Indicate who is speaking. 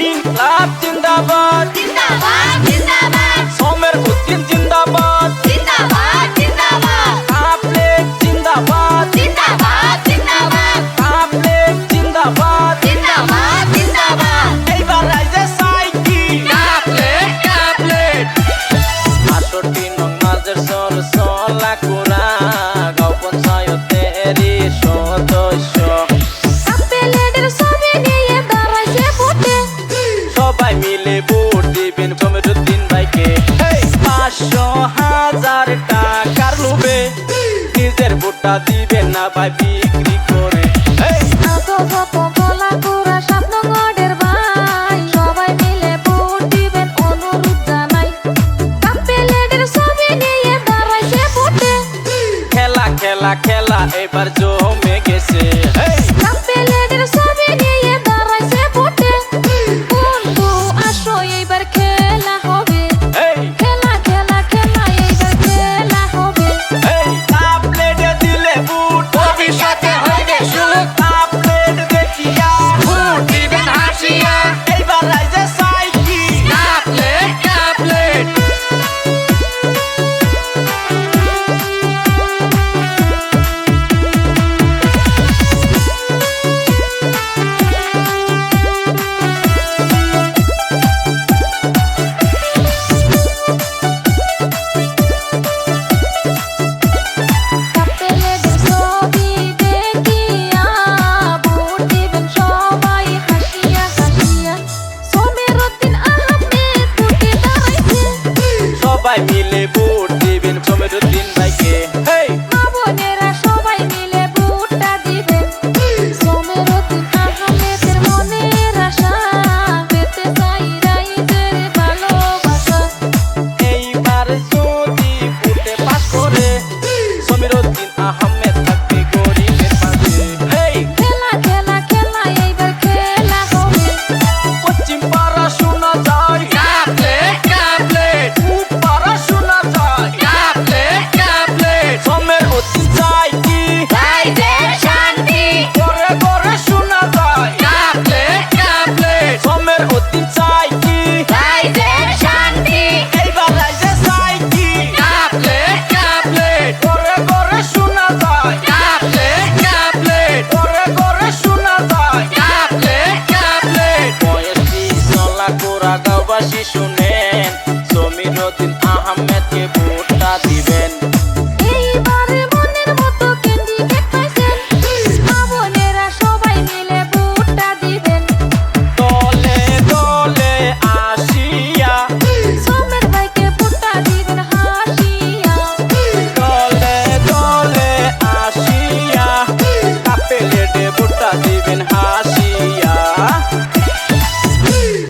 Speaker 1: ইনকলাব জিন্দাবাদ
Speaker 2: জিন্দাবাদ জিন্দাবাদ
Speaker 1: সোমের উদ্দিন জিন্দাবাদ
Speaker 2: জিন্দাবাদ জিন্দাবাদ
Speaker 1: আপলেট জিন্দাবাদ
Speaker 2: জিন্দাবাদ জিন্দাবাদ
Speaker 1: আপলেট জিন্দাবাদ
Speaker 2: জিন্দাবাদ জিন্দাবাদ
Speaker 1: এইবার রাইজে চাই কি
Speaker 2: কাপলেট কাপলেট
Speaker 1: ৬৮ নং মাঝের সর চলা কোরা গাঁও পঞ্চায়েতেরই সদস্য
Speaker 2: কাপলেটের ছবি নিয়ে দাঁড়াইছে ভোটে
Speaker 1: সবাই মিলে ভোট দিবেন কমরুদ্দিন ভাইকে ৫০০,০০০ টাকার লোভে নিজের ভোটটা দিবেন না ভাই বিক্রি করে
Speaker 2: আতো যত গলা কুড়া স্বপ্ন গড়ের ভাই সবাই মিলে ভোট দিবেন অনুরোধ জানাই কাপলেটের ছবি নিয়ে দাঁড়াইছে ভোটে
Speaker 1: খেলা খেলা খেলা এবার